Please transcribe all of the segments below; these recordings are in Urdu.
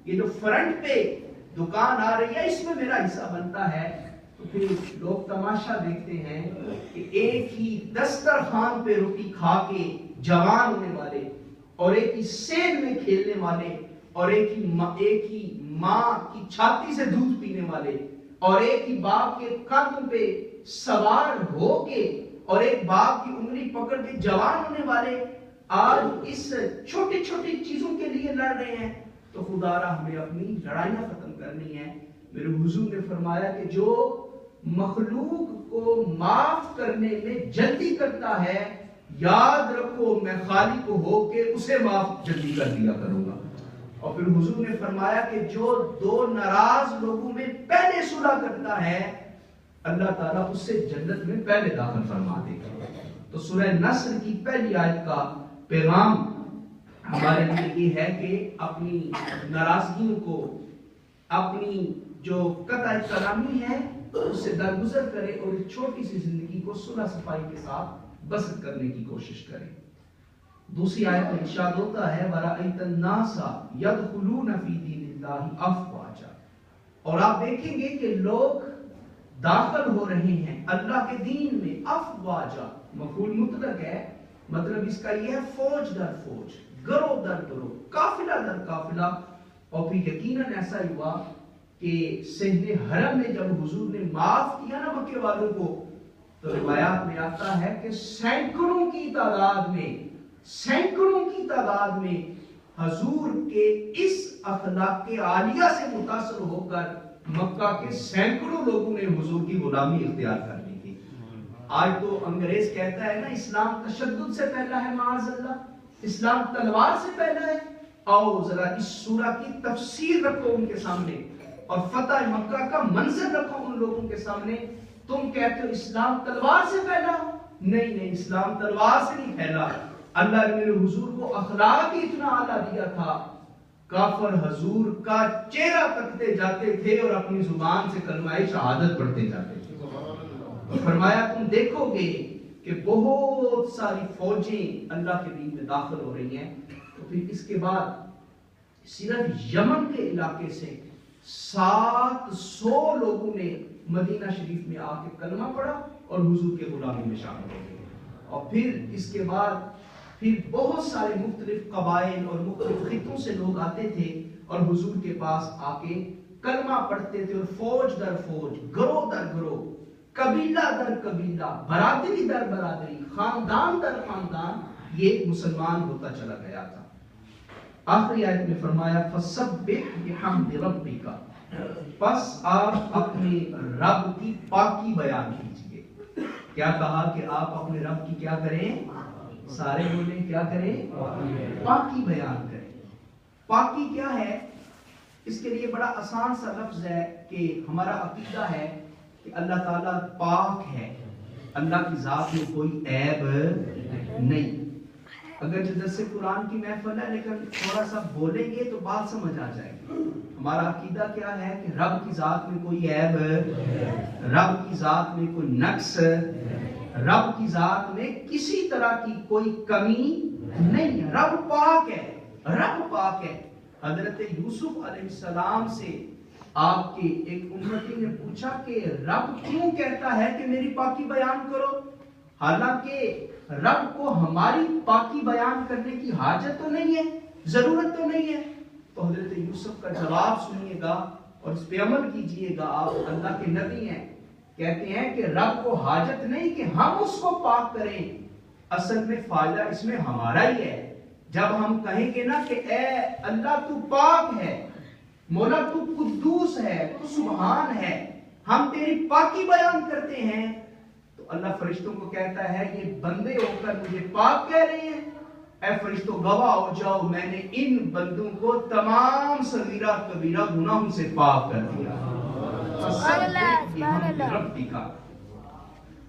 یہ جو فرنٹ پہ دکان آ رہی ہے اس میں میرا حصہ بنتا ہے. تو پھر لوگ تماشا دیکھتے ہیں کہ ایک ہی دسترخوان پہ روٹی کھا کے جوان ہونے والے اور ایک ہی سین میں کھیلنے والے اور ایک ہی ماں کی چھاتی سے دودھ پینے والے اور ایک ہی باپ کے قدم پہ سوار ہو کے اور ایک باپ کی انگلی پکڑ کے جوان ہونے والے آج اس چھوٹی چھوٹی چیزوں کے لیے لڑ رہے ہیں. تو خدا را ہمیں اپنی لڑائیاں ختم کرنی ہے. میرے حضور نے فرمایا کہ جو مخلوق کو معاف کرنے میں جلدی کرتا ہے یاد رکھو میں خالق ہو کے اسے معاف جلدی کر دیا کروں گا. اور پھر حضور نے فرمایا کہ جو دو ناراض لوگوں میں پہلے صلح کرتا ہے اللہ تعالیٰ اس سے جنت میں پہلے داخل فرما دے گا. تو سورہ نصر کی پہلی آیت کا پیغام ہمارے لیے یہ ہے کہ اپنی ناراضگیوں کو اپنی جو قطع کلامی ہے اس سے درگزر کرے اور اس چھوٹی سی زندگی کو صلح صفائی کے ساتھ بسر کرنے کی کوشش کرے. دوسری آیت میں ارشاد ہوتا ہے وَرَأَيْتَ النَّاسَ يَدْخُلُونَ فِي دِينِ اللَّهِ أَفْوَاجًا. اور آپ دیکھیں گے کہ لوگ داخل ہو رہے ہیں اللہ کے دین میں. افواجا مفعول مطلق ہے، مطلب اس کا یہ ہے فوج در فوج، گروہ در گروہ، قافلہ در قافلہ. اور پھر یقیناً ایسا ہی ہوا کہ صحن حرم میں جب حضور نے معاف کیا نا مکے والوں کو تو روایات میں آتا ہے کہ سینکڑوں کی تعداد میں حضور کے اس اخلاق عالیہ سے متاثر ہو کر مکہ کے سینکڑوں لوگوں نے حضور کی غلامی اختیار کر لی تھی. آج تو انگریز کہتا ہے نا اسلام تشدد سے پہلا ہے، معاذ اللہ، اسلام تلوار سے پہلا ہے. آؤ ذرا اس سورہ کی تفسیر رکھو ان کے سامنے اور فتح مکہ کا منظر رکھو ان لوگوں کے سامنے. تم کہتے ہو اسلام تلوار سے پھیلا، نہیں اسلام تلوار سے نہیں پھیلا. اللہ نے میرے حضور کو اخلاق ہی اتنا اعلیٰ دیا تھا، کافر حضور کا چہرہ تکتے جاتے تھے اور اپنی زبان سے کلمہ شہادت پڑھتے جاتے تھے. فرمایا تم دیکھو گے کہ بہت ساری فوجیں اللہ کے دین میں داخل ہو رہی ہیں. تو پھر اس کے بعد صرف یمن کے علاقے سے 700 لوگوں نے مدینہ شریف میں آ کے کلمہ پڑھا اور حضور کے غلامی میں شامل ہو گئے. اور پھر اس کے بعد بہت سارے مختلف قبائل اور مختلف خطوں سے لوگ آتے تھے اور حضور کے پاس آ کے کلمہ پڑھتے تھے. اور فوج در فوج، گروہ در گروہ، قبیلہ در قبیلہ، برادری در برادری، خاندان در خاندان یہ مسلمان ہوتا چلا گیا تھا. آخری آیت میں فرمایا فَسَبِّحْ بِحَمْدِ رَبِّكَ، پس آپ اپنے رب کی پاکی بیان کیجئے. کیا کہا کہ آپ اپنے رب کی کیا کریں؟ سارے بولیں کیا کریں؟ پاکی بیان کریں. پاکی کیا ہے؟ اس کے لیے بڑا آسان سا لفظ ہے کہ ہمارا عقیدہ ہے کہ اللہ تعالیٰ پاک ہے، اللہ کی ذات میں کوئی عیب نہیں. اگر جدت سے قرآن کی محفل ہے لیکن تھوڑا سا بولیں گے تو بات سمجھ آ جائے گی. ہمارا عقیدہ کیا ہے کہ رب کی ذات میں کوئی عیب، رب کی ذات میں کوئی نقص، رب کی ذات میں کسی طرح کی کوئی کمی نہیں ہے. رب پاک ہے، رب پاک ہے. حضرت یوسف علیہ السلام سے آپ کے ایک امتی نے پوچھا کہ رب کیوں کہتا ہے کہ میری پاکی بیان کرو، حالانکہ رب کو ہماری پاکی بیان کرنے کی حاجت تو نہیں ہے، ضرورت تو نہیں ہے. تو حضرت یوسف کا جواب سنیے گا اور اس پہ عمل کیجئے گا. آپ اللہ کے نبی ہیں، کہتے ہیں کہ رب کو حاجت نہیں کہ ہم اس کو پاک کریں، اصل میں فائدہ اس میں ہمارا ہی ہے. جب ہم کہیں گے نا کہ اے اللہ تو پاک ہے، مولا تو قدوس ہے، تو سبحان ہے، ہم تیری پاکی بیان کرتے ہیں، تو اللہ فرشتوں کو کہتا ہے یہ بندے ہو کر مجھے پاک کہہ رہے ہیں، اے فرشتوں گواہ ہو جاؤ میں نے ان بندوں کو تمام صغیرہ کبیرہ گناہوں سے پاک کر دیا. ربی کا.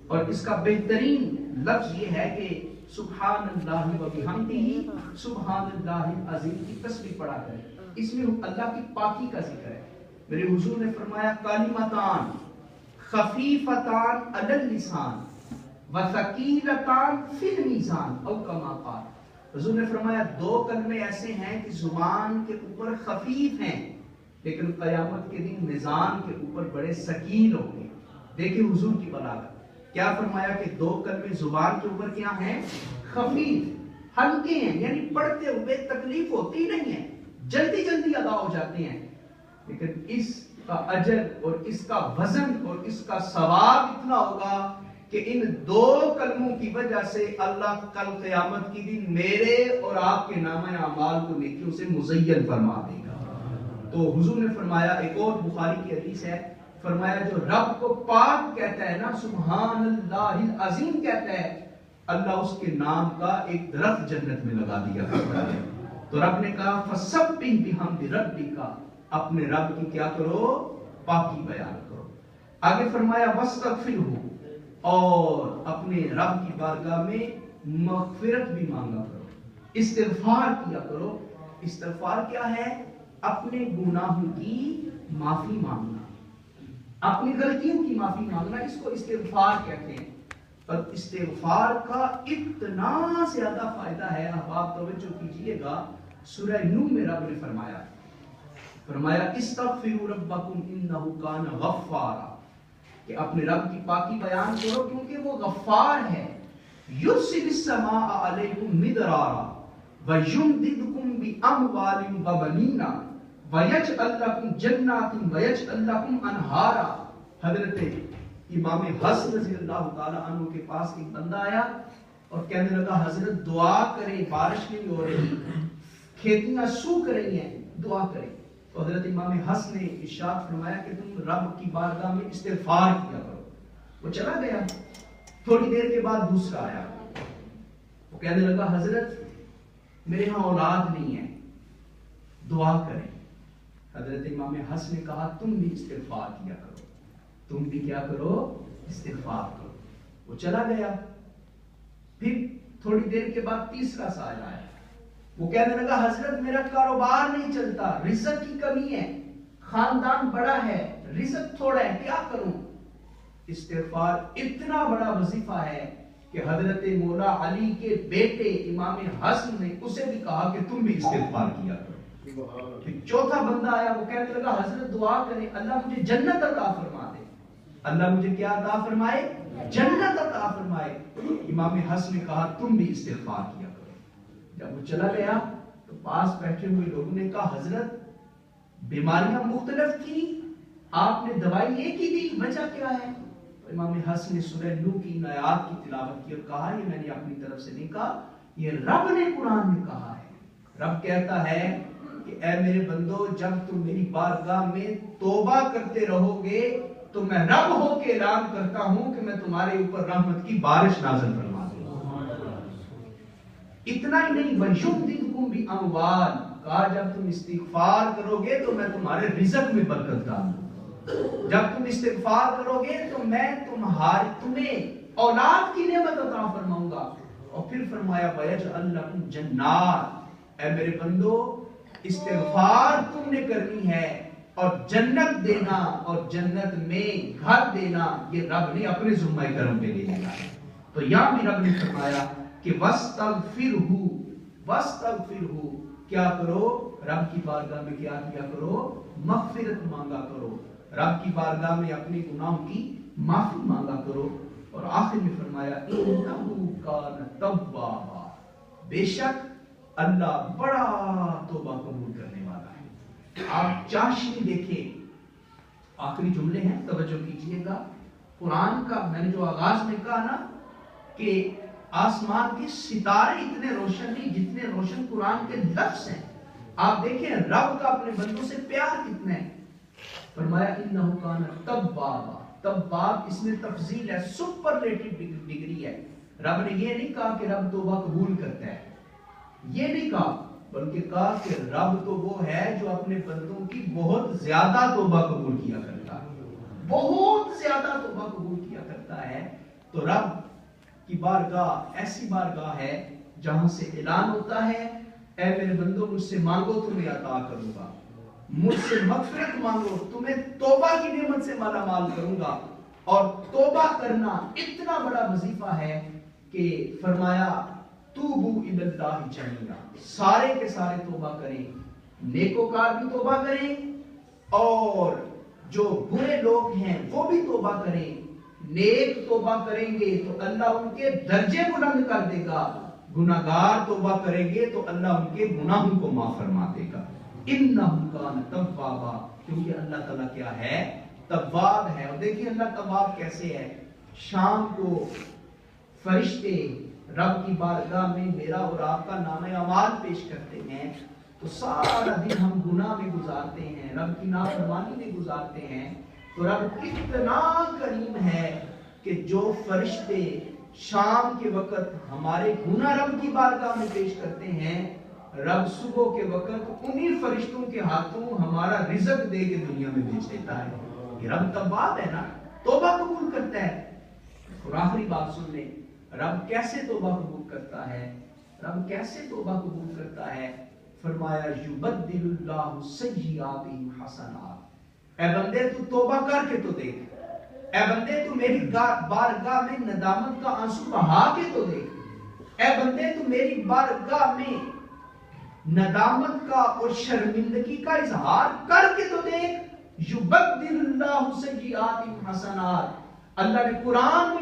اور اس کا بہترین لفظ یہ ہے کہ سبحان اللہ و بحمدہ، سبحان اللہ العظیم کی تسبیح پڑھا کریں. اس میں اللہ کی پاکی کا ذکر ہے. میرے حضور نے فرمایا کلمتان خفیفتان علی اللسان وثقیلتان فی المیزان او کما قال. حضور نے فرمایا 2 کلمے ایسے ہیں کہ زبان کے اوپر خفیف ہیں لیکن قیامت کے دن میزان کے اوپر بڑے ثقیل ہوں گے. دیکھیں حضور کی بلاغت، کیا فرمایا کہ 2 کلمے زبان کے اوپر کیا ہیں؟ خفیف، ہلکے ہیں، یعنی پڑھتے ہوئے تکلیف ہوتی نہیں ہے، جلدی جلدی ادا ہو جاتے ہیں، لیکن اس کا اجر اور اس کا وزن اور اس کا ثواب اتنا ہوگا کہ ان 2 کلموں کی وجہ سے اللہ کل قیامت کی دن میرے اور آپ کے نامہ اعمال کو نیکیوں سے مزین فرما دے گا. تو حضور نے فرمایا، ایک اور بخاری کی حدیث ہے، فرمایا جو رب کو پاک کہتا ہے نا، سبحان اللہ العظیم کہتا ہے، اللہ اس کے نام کا ایک درخت جنت میں لگا دیا کرتا ہے. تو رب نے کہا فسبح بحمد ربک، اپنے رب کی کیا کرو؟ پاکی بیان کرو. آگے فرمایا واستغفرہ، اور اپنے رب کی بارگاہ میں مغفرت بھی مانگا کرو، استغفار کیا کرو. استغفار کیا ہے؟ اپنے گناہوں کی معافی مانگنا، اپنی غلطیوں کی معافی مانگنا، اس کو استغفار کہتے ہیں. اور استغفار کا اتنا زیادہ فائدہ ہے، آپ توجہ کیجئے گا، سورہ نوح میں رب نے فرمایا استغفروا ربکم انہ کان غفارا، کہ اپنے رب کی پاکی بیان کرو کیونکہ وہ غفار ہے. یرسل السماء علیکم مدرارا ویمددکم باموال وبنین ویجعل لکم جنات ویجعل لکم انہارا. حضرت امام حسن رضی اللہ تعالی عنہ کے پاس ایک بندہ آیا اور کہنے لگا حضرت دعا کریں، بارش نہیں ہو رہی، کھیتیاں سوکھ رہی ہیں، دعا کریں. تو حضرت امام حسن نے ارشاد فرمایا کہ تم رب کی بارگاہ میں استغفار کیا کرو. وہ چلا گیا. تھوڑی دیر کے بعد دوسرا آیا، وہ کہنے لگا حضرت میرے ہاں اولاد نہیں ہے، دعا کریں. حضرت امام حسن نے کہا تم بھی استغفار کیا کرو، تم بھی کیا کرو؟ استغفار کرو. وہ چلا گیا. پھر تھوڑی دیر کے بعد تیسرا سائل آیا، وہ کہنے لگا حضرت میرا کاروبار نہیں چلتا، رزق کی کمی ہے، خاندان بڑا ہے، رزق تھوڑا ہے، کیا کروں؟ استغفار اتنا بڑا وظیفہ ہے کہ حضرت مولا علی کے بیٹے امام حسن نے اسے بھی کہا کہ تم بھی استغفار کیا کرو. پھر چوتھا بندہ آیا، وہ کہنے لگا حضرت دعا کریں اللہ مجھے جنت عطا فرما دے. اللہ مجھے کیا عطا فرمائے؟ جنت عطا فرمائے. امام حسن نے کہا تم بھی استغفار کیا کرو. جب وہ چلا گیا تو پاس بیٹھے ہوئے لوگوں نے کہا حضرت بیماریاں مختلف تھیں، آپ نے دوائی ایک ہی دی، وجہ کیا ہے؟ تو امام حسن نے سورہ نوح کی آیات کی تلاوت کی اور کہا یہ میں نے اپنی طرف سے نہیں کہا، یہ رب نے قرآن میں کہا ہے. رب کہتا ہے کہ اے میرے بندو جب تم میری بارگاہ میں توبہ کرتے رہو گے تو میں رب ہو کے اعلان کرتا ہوں کہ میں تمہارے اوپر رحمت کی بارش نازل فرما دوں. اتنا ہی نہیں، وَيُمْدِدْكُمْ بِأَمْوَالٍ، کہا جب تم استغفار کرو گے تو میں تمہارے رزق میں برکت ڈالوں. جب تم استغفار کرو گے تو میں تمہیں اولاد کی نعمت عطا فرماؤں گا. اور پھر فرمایا وَيَجْعَلْ لَكُمْ جَنَّاتٍ، اے میرے بندو استغفار تم نے کرنی ہے اور جنت دینا اور جنت میں گھر دینا یہ رب نے اپنے ذمہ کرم پہ لے لیا ہے. تو یہاں بھی رب نے فرمایا کہ وَاسْتَغْفِرْهُ، کیا کرو؟ رب کی بارگاہ میں کیا کیا کرو؟ مغفرت مانگا کرو، رب کی بارگاہ میں اپنے گناہوں کی معافی مانگا کرو. اور آخر میں فرمایا إِنَّهُ كَانَ تَوَّابًا، بے شک اللہ بڑا توبہ قبول کرنے والا ہے. آپ چاشنی دیکھیں، آخری جملے ہیں توجہ کیجئے گا. قرآن کا میں نے جو آغاز میں کہا نا کہ آسمان کے ستارے اتنے روشن نہیں جتنے روشن قرآن کے لفظ ہیں. آپ دیکھیں رب کا اپنے بندوں سے پیار کتنا ہے. فرمایا انہ کان توابا، تواب اس میں تفضیل ہے، سپرلیٹو ڈگری ہے. رب نے یہ نہیں کہا کہ رب توبہ قبول کرتا ہے، یہ نہیں کہا، بلکہ کہا کہ رب تو وہ ہے جو اپنے بندوں کی بہت زیادہ توبہ قبول کیا کرتا ہے، بہت زیادہ توبہ قبول کیا کرتا ہے. تو رب کی بارگاہ ایسی بارگاہ ہے جہاں سے اعلان ہوتا ہے اے میرے بندوں مجھ سے مانگو تمہیں عطا کروں گا، مجھ سے مغفرت مانگو تمہیں توبہ کی نعمت سے مالا مال کروں گا. اور توبہ کرنا اتنا بڑا وظیفہ ہے کہ فرمایا توبو الاللہ جمیعا، سارے کے سارے توبہ کریں، نیکوکار بھی توبہ کریں اور جو برے لوگ ہیں وہ بھی توبہ کریں۔ نیک توبہ کریں گے تو اللہ ان کے درجے بلند کر دے گا، گناہگار توبہ کریں گے تو اللہ ان کے گناہوں کو معاف فرما دے گا۔ انہ کان توابا، کیونکہ اللہ تعالیٰ کیا ہے؟ تواب ہے۔ اور دیکھیں اللہ تواب کیسے ہے۔ شام کو فرشتے رب کی بارگاہ میں میرا اور آپ کا نام اعمال پیش کرتے ہیں تو سارا دن ہم گناہ میں گزارتے ہیں، رب کی نافرمانی میں گزارتے ہیں، تو رب اتنا کریم ہے کہ جو فرشتے شام کے وقت ہمارے گناہ رب کی بارگاہ میں پیش کرتے ہیں، رب صبح کے وقت انہی فرشتوں کے ہاتھوں ہمارا رزق دے کے دنیا میں بھیج دیتا ہے۔ یہ رب تواب ہے نا، توبہ قبول کرتا ہے۔ اور آخری بات سن لیں، رب کیسے توبہ قبول کرتا ہے؟ رب کیسے توبہ قبول کرتا ہے؟ فرمایا یبدل اللہ سیئاتہم حسنات۔ اے بندے تو توبہ کر کے تو دیکھ، اے بندے تو میری بارگاہ میں ندامت کا آنسو بہا کے تو دیکھ، اے بندے تو میری بارگاہ میں ندامت کا اور شرمندگی کا اظہار کر کے تو دیکھ۔ یبدل اللہ سیئاتہم حسنات، اللہ نے قرآن میں